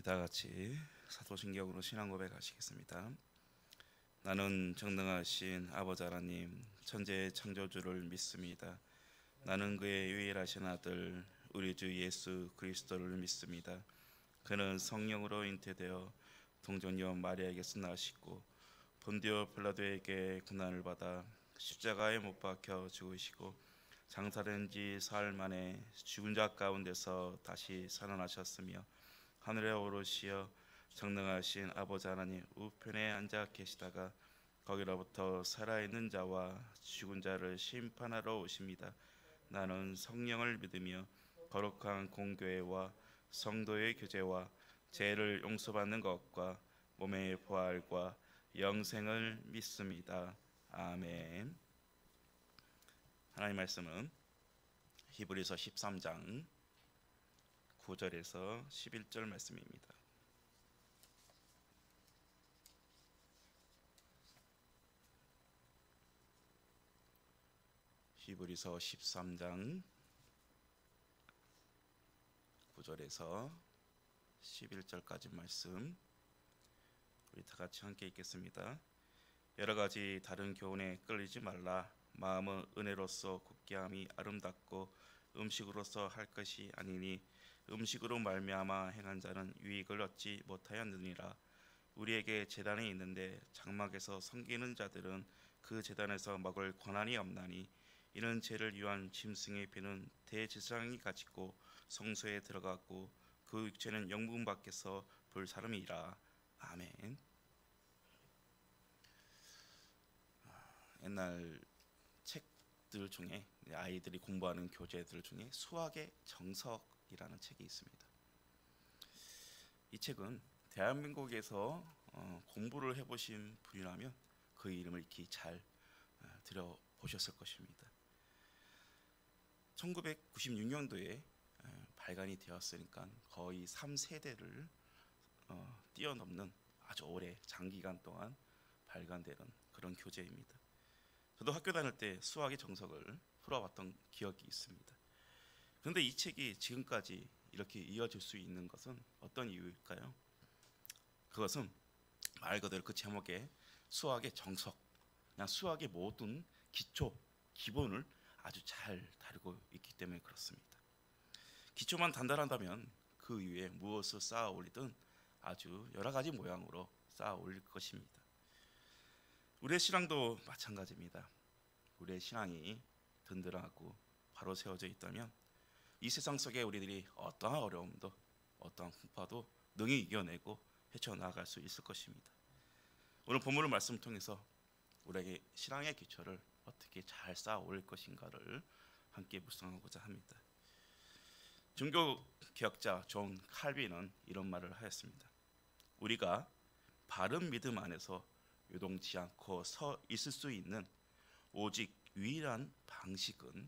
우리 다 같이 사도신경으로 신앙 고백하시겠습니다. 나는 전능하신 아버지 하나님 천지의 창조주를 믿습니다. 나는 그의 유일하신 아들 우리 주 예수 그리스도를 믿습니다. 그는 성령으로 잉태되어 동정녀 마리아에게서 나시고 본디오 빌라도에게 고난을 받아 십자가에 못 박혀 죽으시고 장사된 지 사흘 만에 죽은 자 가운데서 다시 살아나셨으며 하늘에 오르시어 전능하신 아버지 하나님 우편에 앉아 계시다가 거기로부터 살아있는 자와 죽은 자를 심판하러 오십니다. 나는 성령을 믿으며 거룩한 공교회와 성도의 교제와 죄를 용서받는 것과 몸의 부활과 영생을 믿습니다. 아멘. 하나님 말씀은 히브리서 13장 9절에서 11절 말씀입니다. 히브리서 13장 9절에서 11절까지 말씀 우리 다 같이 함께 읽겠습니다. 여러 가지 다른 교훈에 끌리지 말라. 마음은 은혜로서 굳게함이 아름답고 음식으로서 할 것이 아니니 음식으로 말미암아 행한 자는 유익을 얻지 못하였느니라. 우리에게 제단이 있는데 장막에서 섬기는 자들은 그 제단에서 먹을 권한이 없나니 이는 죄를 위한 짐승의 피는 대제사장이 가지고 성소에 들어갔고 그 육체는 영분 밖에서 불사름이라. 아멘. 옛날 책들 중에 아이들이 공부하는 교재들 중에 수학의 정석이라는 책이 있습니다. 이 책은 대한민국에서 공부를 해보신 분이라면 그 이름을 익히 잘 들어보셨을 것입니다. 1996년도에 발간이 되었으니까 거의 3세대를 뛰어넘는 아주 오래 장기간 동안 발간되는 그런 교재입니다. 저도 학교 다닐 때 수학의 정석을 풀어봤던 기억이 있습니다. 그런데 이 책이 지금까지 이렇게 이어질 수 있는 것은 어떤 이유일까요? 그것은 말 그대로 그 제목에 수학의 정석, 그냥 수학의 모든 기초, 기본을 아주 잘 다루고 있기 때문에 그렇습니다. 기초만 단단하다면 그 위에 무엇을 쌓아 올리든 아주 여러 가지 모양으로 쌓아 올릴 것입니다. 우리의 신앙도 마찬가지입니다. 우리의 신앙이 든든하고 바로 세워져 있다면 이 세상 속에 우리들이 어떠한 어려움도 어떠한 풍파도 능히 이겨내고 헤쳐나갈 수 있을 것입니다. 오늘 본문의 말씀을 통해서 우리에게 신앙의 기초를 어떻게 잘 쌓아 올릴 것인가를 함께 묵상하고자 합니다. 종교 개혁자 존 칼빈은 이런 말을 하였습니다. 우리가 바른 믿음 안에서 요동치 않고 서 있을 수 있는 오직 유일한 방식은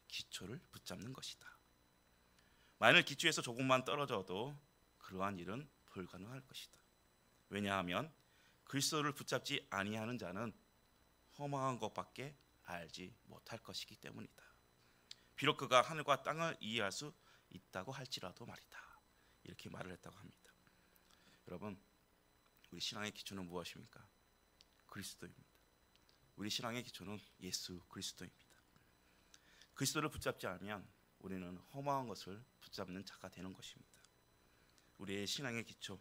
기초를 붙잡는 것이다. 만일 기초에서 조금만 떨어져도 그러한 일은 불가능할 것이다. 왜냐하면 그리스도를 붙잡지 아니하는 자는 허망한 것밖에 알지 못할 것이기 때문이다. 비록 그가 하늘과 땅을 이해할 수 있다고 할지라도 말이다. 이렇게 말을 했다고 합니다. 여러분, 우리 신앙의 기초는 무엇입니까? 그리스도입니다. 우리 신앙의 기초는 예수 그리스도입니다. 그리스도를 붙잡지 않으면 우리는 허망한 것을 붙잡는 자가 되는 것입니다. 우리의 신앙의 기초,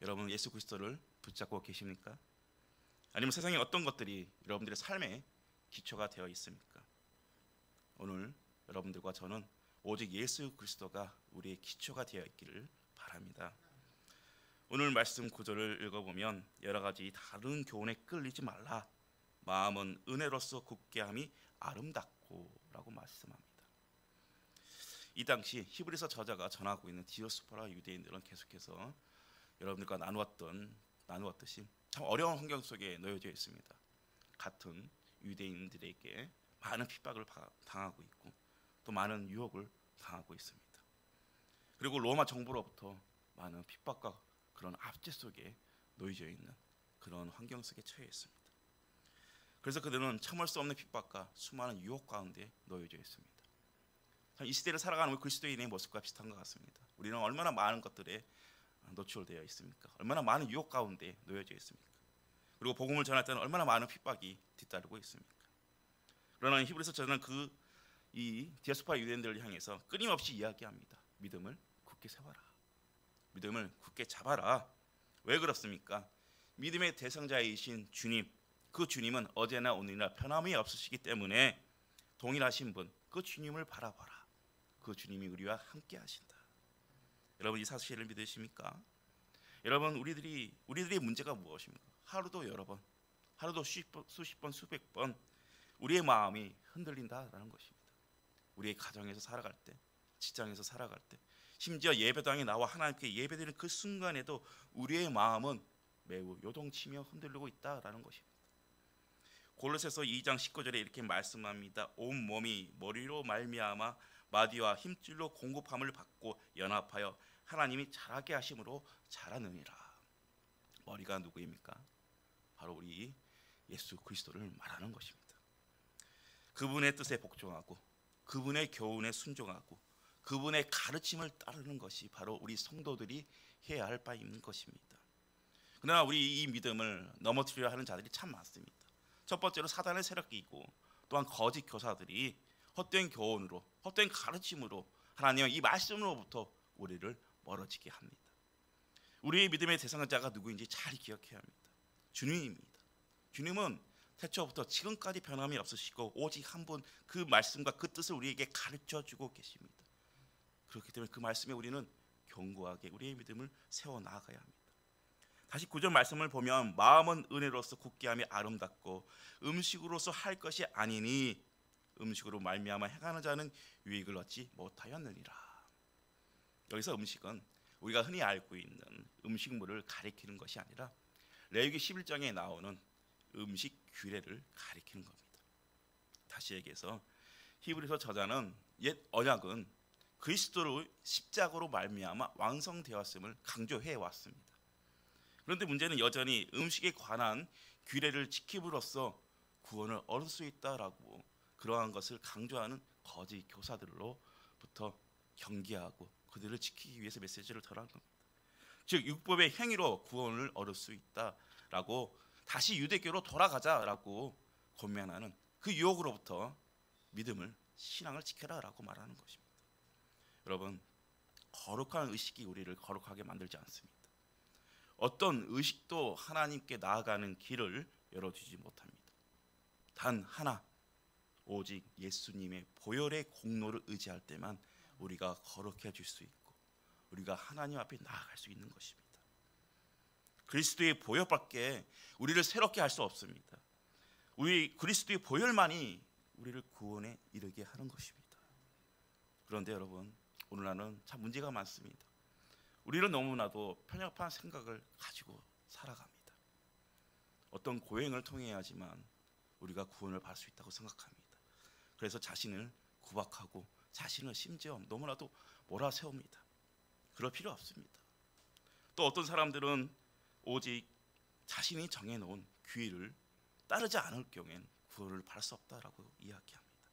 여러분 예수 그리스도를 붙잡고 계십니까? 아니면 세상의 어떤 것들이 여러분들의 삶의 기초가 되어 있습니까? 오늘 여러분들과 저는 오직 예수 그리스도가 우리의 기초가 되어 있기를 바랍니다. 오늘 말씀 구절을 읽어보면 여러 가지 다른 교훈에 끌리지 말라. 마음은 은혜로서 굳게함이 아름답고 라고 말씀합니다. 이 당시 히브리서 저자가 전하고 있는 디오스포라 유대인들은 계속해서 여러분들과 나누었듯이 참 어려운 환경 속에 놓여져 있습니다. 같은 유대인들에게 많은 핍박을 당하고 있고 또 많은 유혹을 당하고 있습니다. 그리고 로마 정부로부터 많은 핍박과 그런 압제 속에 놓여져 있는 그런 환경 속에 처해 있습니다. 그래서 그들은 참을 수 없는 핍박과 수많은 유혹 가운데 놓여져 있습니다. 이 시대를 살아가는 그리스도인의 모습과 비슷한 것 같습니다. 우리는 얼마나 많은 것들에 노출되어 있습니까? 얼마나 많은 유혹 가운데 놓여져 있습니까? 그리고 복음을 전할 때는 얼마나 많은 핍박이 뒤따르고 있습니까? 그러나 히브리서 저는 이 디아스포라 유대인들을 향해서 끊임없이 이야기합니다. 믿음을 굳게 세워라. 믿음을 굳게 잡아라. 왜 그렇습니까? 믿음의 대상자이신 주님, 그 주님은 어제나 오늘이나 변함이 없으시기 때문에 동일하신 분, 그 주님을 바라봐라. 그 주님이 우리와 함께 하신다. 여러분, 이 사실을 믿으십니까? 여러분, 우리들의 문제가 무엇입니까? 하루도 여러 번, 하루도 수십 번, 수백 번 우리의 마음이 흔들린다라는 것입니다. 우리의 가정에서 살아갈 때, 직장에서 살아갈 때, 심지어 예배당에 나와 하나님께 예배드리는 그 순간에도 우리의 마음은 매우 요동치며 흔들리고 있다라는 것입니다. 골로새서 2장 19절에 이렇게 말씀합니다. 온 몸이 머리로 말미암아 마디와 힘줄로 공급함을 받고 연합하여 하나님이 자라게 하심으로 자라느니라. 머리가 누구입니까? 바로 우리 예수 그리스도를 말하는 것입니다. 그분의 뜻에 복종하고 그분의 교훈에 순종하고 그분의 가르침을 따르는 것이 바로 우리 성도들이 해야 할 바인 것입니다. 그러나 우리 이 믿음을 넘어뜨리려 하는 자들이 참 많습니다. 첫 번째로 사단의 세력이고 또한 거짓 교사들이 헛된 교훈으로 헛된 가르침으로 하나님의 이 말씀으로부터 우리를 멀어지게 합니다. 우리의 믿음의 대상자가 누구인지 잘 기억해야 합니다. 주님입니다. 주님은 태초부터 지금까지 변함이 없으시고 오직 한 분 그 말씀과 그 뜻을 우리에게 가르쳐주고 계십니다. 그렇기 때문에 그 말씀에 우리는 견고하게 우리의 믿음을 세워나가야 합니다. 다시 9절 말씀을 보면 마음은 은혜로서 굳게 함이 아름답고 음식으로서 할 것이 아니니 음식으로 말미암아 행하는 자는 유익을 얻지 못하였느니라. 여기서 음식은 우리가 흔히 알고 있는 음식물을 가리키는 것이 아니라 레위기 11장에 나오는 음식 규례를 가리키는 겁니다. 다시 얘기해서 히브리서 저자는 옛 언약은 그리스도로 십자가로 말미암아 완성되었음을 강조해 왔습니다. 그런데 문제는 여전히 음식에 관한 규례를 지킴으로써 구원을 얻을 수 있다라고 그러한 것을 강조하는 거짓 교사들로부터 경계하고 그들을 지키기 위해서 메시지를 전한 겁니다. 즉 율법의 행위로 구원을 얻을 수 있다라고 다시 유대교로 돌아가자라고 권면하는 그 유혹으로부터 믿음을 신앙을 지켜라라고 말하는 것입니다. 여러분, 거룩한 의식이 우리를 거룩하게 만들지 않습니다. 어떤 의식도 하나님께 나아가는 길을 열어주지 못합니다. 단 하나, 오직 예수님의 보혈의 공로를 의지할 때만 우리가 거룩해질 수 있고 우리가 하나님 앞에 나아갈 수 있는 것입니다. 그리스도의 보혈밖에 우리를 새롭게 할 수 없습니다. 우리 그리스도의 보혈만이 우리를 구원에 이르게 하는 것입니다. 그런데 여러분, 오늘날은 참 문제가 많습니다. 우리는 너무나도 편협한 생각을 가지고 살아갑니다. 어떤 고행을 통해야지만 우리가 구원을 받을 수 있다고 생각합니다. 그래서 자신을 구박하고 자신을 심지어 너무나도 몰아세웁니다. 그럴 필요 없습니다. 또 어떤 사람들은 오직 자신이 정해놓은 규율을 따르지 않을 경우엔 구원을 받을 수 없다라고 이야기합니다.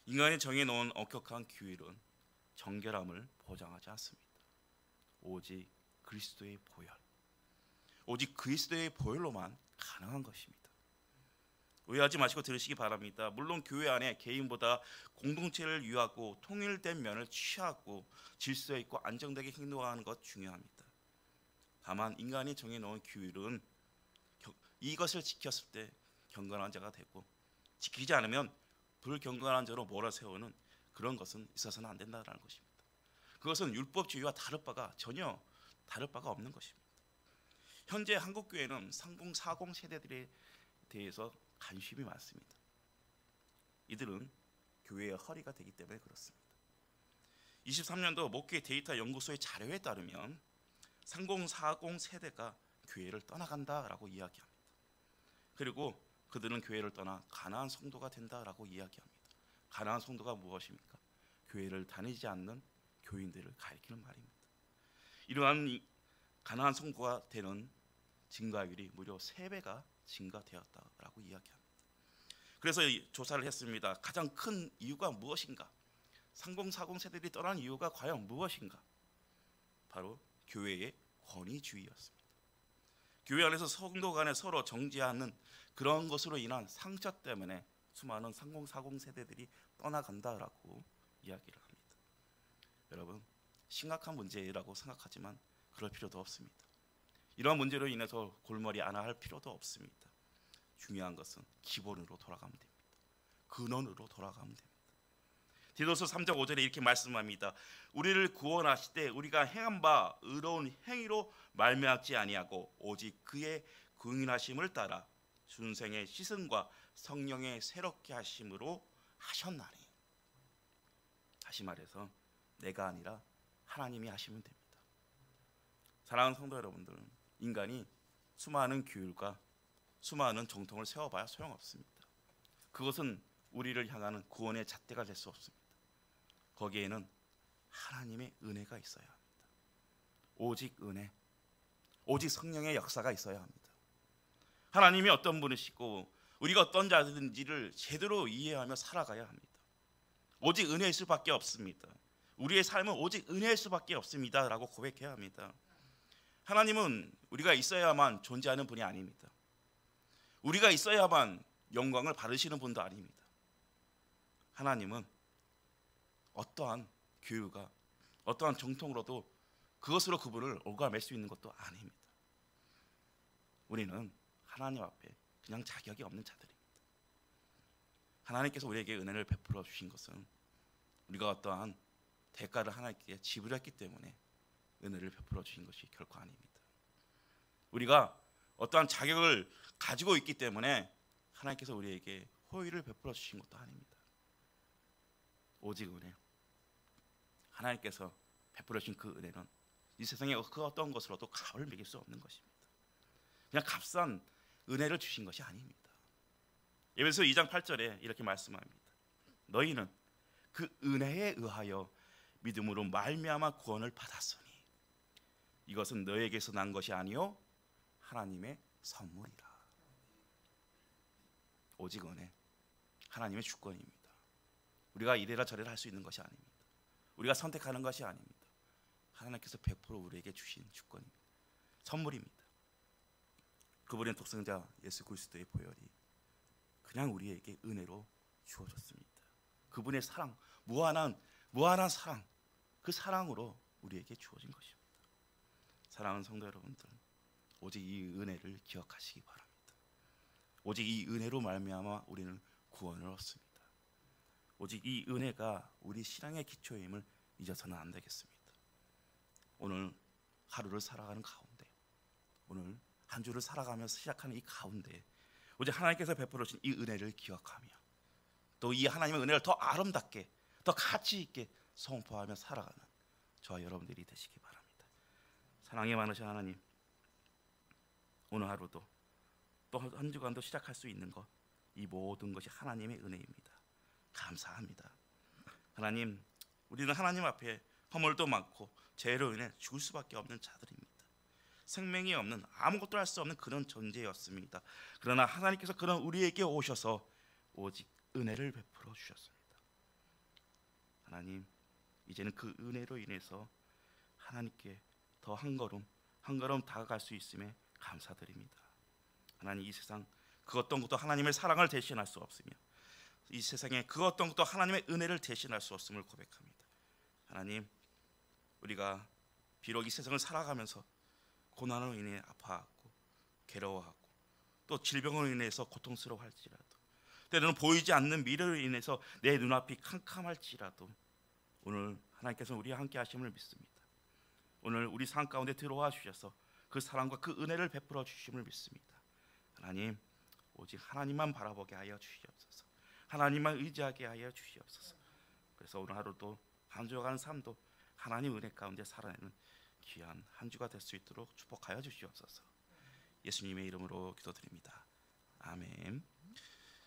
인간이 정해놓은 엄격한 규율은 정결함을 보장하지 않습니다. 오직 그리스도의 보혈, 오직 그리스도의 보혈로만 가능한 것입니다. 오해하지 마시고 들으시기 바랍니다. 물론 교회 안에 개인보다 공동체를 위하고 통일된 면을 취하고 질서 있고 안정되게 행동하는 것 중요합니다. 다만 인간이 정해놓은 규율은 이것을 지켰을 때 경건한 자가 되고 지키지 않으면 불경건한 자로 몰아세우는 그런 것은 있어서는 안 된다는 것입니다. 그것은 율법주의와 전혀 다를 바가 없는 것입니다. 현재 한국교회는 상봉사공 세대들에 대해서 관심이 많습니다. 이들은 교회의 허리가 되기 때문에 그렇습니다. 23년도 목회 데이터 연구소의 자료에 따르면 3040 세대가 교회를 떠나간다라고 이야기합니다. 그리고 그들은 교회를 떠나 가나안 성도가 된다라고 이야기합니다. 가나안 성도가 무엇입니까? 교회를 다니지 않는 교인들을 가리키는 말입니다. 이러한 가나안 성도가 되는 증가율이 무려 3배가 증가되었다라고 이야기합니다. 그래서 조사를 했습니다. 가장 큰 이유가 무엇인가? 3040 세대들이 떠난 이유가 과연 무엇인가? 바로 교회의 권위주의였습니다. 교회 안에서 성도 간에 서로 정죄하는 그런 것으로 인한 상처 때문에 수많은 3040 세대들이 떠나간다라고 이야기를 합니다. 여러분, 심각한 문제라고 생각하지만 그럴 필요도 없습니다. 이러한 문제로 인해서 골머리 안 할 필요도 없습니다. 중요한 것은 기본으로 돌아가면 됩니다. 근원으로 돌아가면 됩니다. 디도서 3장 5절에 이렇게 말씀합니다. 우리를 구원하실 때 우리가 행한 바 의로운 행위로 말미암지 아니하고 오직 그의 긍휼하심을 따라 순생의 씻음과 성령의 새롭게 하심으로 하셨나니. 다시 말해서 내가 아니라 하나님이 하시면 됩니다. 사랑하는 성도 여러분들, 인간이 수많은 규율과 수많은 정통을 세워봐야 소용없습니다. 그것은 우리를 향하는 구원의 잣대가 될 수 없습니다. 거기에는 하나님의 은혜가 있어야 합니다. 오직 은혜, 오직 성령의 역사가 있어야 합니다. 하나님이 어떤 분이시고 우리가 어떤 자들인지를 제대로 이해하며 살아가야 합니다. 오직 은혜일 수밖에 없습니다. 우리의 삶은 오직 은혜일 수밖에 없습니다 라고 고백해야 합니다. 하나님은 우리가 있어야만 존재하는 분이 아닙니다. 우리가 있어야만 영광을 받으시는 분도 아닙니다. 하나님은 어떠한 교육과 어떠한 정통으로도 그것으로 그분을 올가맬 수 있는 것도 아닙니다. 우리는 하나님 앞에 그냥 자격이 없는 자들입니다. 하나님께서 우리에게 은혜를 베풀어 주신 것은 우리가 어떠한 대가를 하나님께 지불했기 때문에 은혜를 베풀어 주신 것이 결코 아닙니다. 우리가 어떠한 자격을 가지고 있기 때문에 하나님께서 우리에게 호의를 베풀어 주신 것도 아닙니다. 오직 은혜, 하나님께서 베풀어 주신 그 은혜는 이 세상에 그 어떤 것으로도 값을 매길 수 없는 것입니다. 그냥 값싼 은혜를 주신 것이 아닙니다. 에베소 2장 8절에 이렇게 말씀합니다. 너희는 그 은혜에 의하여 믿음으로 말미암아 구원을 받았으니 이것은 너에게서 난 것이 아니요 하나님의 선물이라. 오직 은혜, 하나님의 주권입니다. 우리가 이래라 저래라 할 수 있는 것이 아닙니다. 우리가 선택하는 것이 아닙니다. 하나님께서 100% 우리에게 주신 주권입니다. 선물입니다. 그분의 독생자 예수 그리스도의 보혈이 그냥 우리에게 은혜로 주어졌습니다. 그분의 사랑, 무한한 사랑, 그 사랑으로 우리에게 주어진 것입니다. 사랑하는 성도 여러분들, 오직 이 은혜를 기억하시기 바랍니다. 오직 이 은혜로 말미암아 우리는 구원을 얻습니다. 오직 이 은혜가 우리 신앙의 기초임을 잊어서는 안 되겠습니다. 오늘 하루를 살아가는 가운데, 오늘 한 주를 살아가면서 시작하는 이 가운데 오직 하나님께서 베풀어 주신 이 은혜를 기억하며 또 이 하나님의 은혜를 더 아름답게, 더 가치 있게 선포하며 살아가는 저와 여러분들이 되시기 바랍니다. 사랑이 많으신 하나님, 오늘 하루도 또 한 주간도 시작할 수 있는 것, 이 모든 것이 하나님의 은혜입니다. 감사합니다. 하나님, 우리는 하나님 앞에 허물도 많고 죄로 인해 죽을 수밖에 없는 자들입니다. 생명이 없는, 아무것도 할 수 없는 그런 존재였습니다. 그러나 하나님께서 그런 우리에게 오셔서 오직 은혜를 베풀어 주셨습니다. 하나님, 이제는 그 은혜로 인해서 하나님께 더 한 걸음 다가갈 수 있음에 감사드립니다. 하나님, 이 세상 그 어떤 것도 하나님의 사랑을 대신할 수 없으며 이 세상에 그 어떤 것도 하나님의 은혜를 대신할 수 없음을 고백합니다. 하나님, 우리가 비록 이 세상을 살아가면서 고난으로 인해 아파하고 괴로워하고 또 질병으로 인해서 고통스러워할지라도, 때로는 보이지 않는 미래로 인해서 내 눈앞이 캄캄할지라도 오늘 하나님께서 우리와 함께 하심을 믿습니다. 오늘 우리 삶 가운데 들어와 주셔서 그 사랑과 그 은혜를 베풀어 주심을 믿습니다. 하나님, 오직 하나님만 바라보게 하여 주시옵소서. 하나님만 의지하게 하여 주시옵소서. 그래서 오늘 하루도 한 주간 삶도 하나님 은혜 가운데 살아내는 귀한 한 주가 될 수 있도록 축복하여 주시옵소서. 예수님의 이름으로 기도드립니다. 아멘.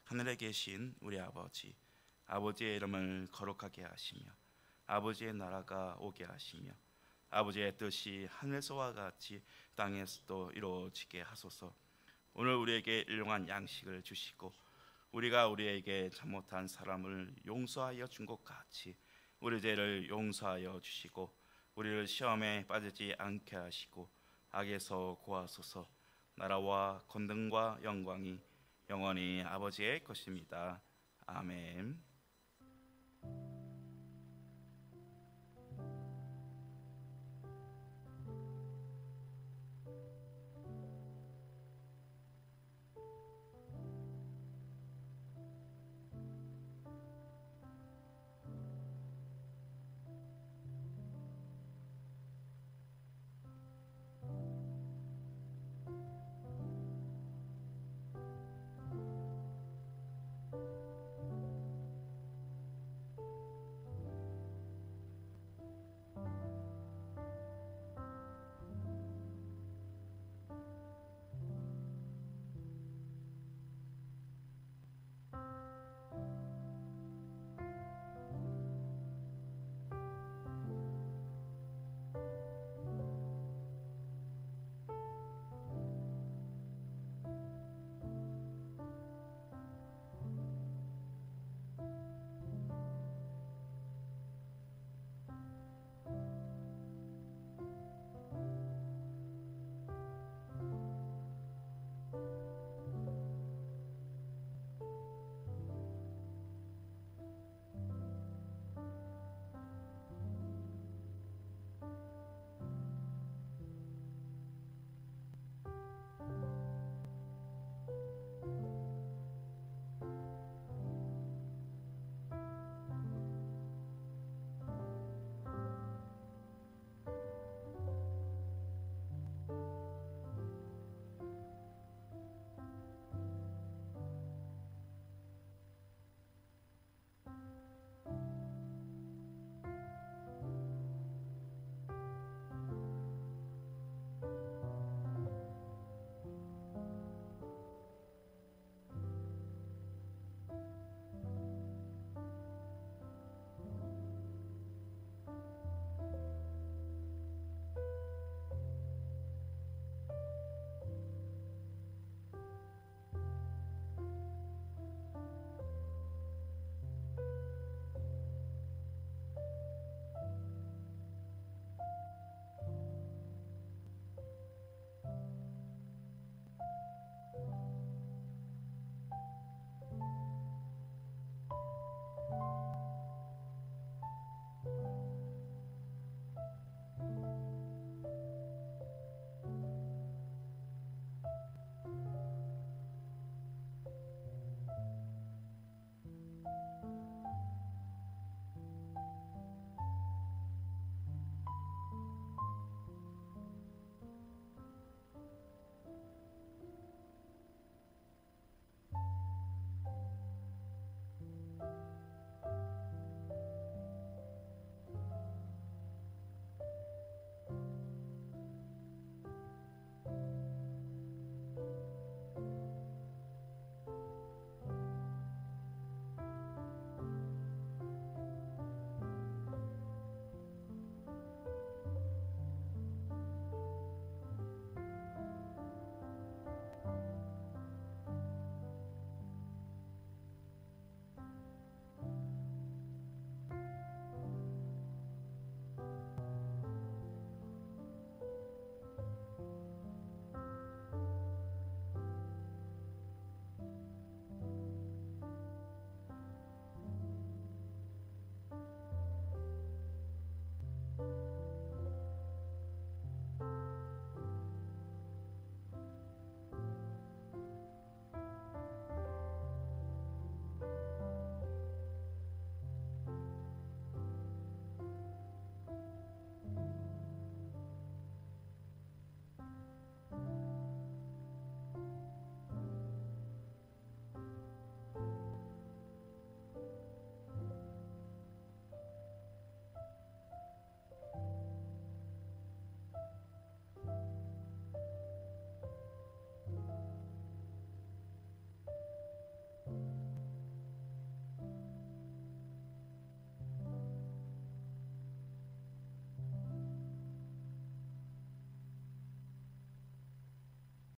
하늘에 계신 우리 아버지, 아버지의 이름을 거룩하게 하시며 아버지의 나라가 오게 하시며 아버지의 뜻이 하늘에서와 같이 땅에서도 이루어지게 하소서. 오늘 우리에게 일용할 양식을 주시고 우리가 우리에게 잘못한 사람을 용서하여 준 것 같이 우리 죄를 용서하여 주시고 우리를 시험에 빠지지 않게 하시고 악에서 구하소서. 나라와 권능과 영광이 영원히 아버지의 것입니다. 아멘.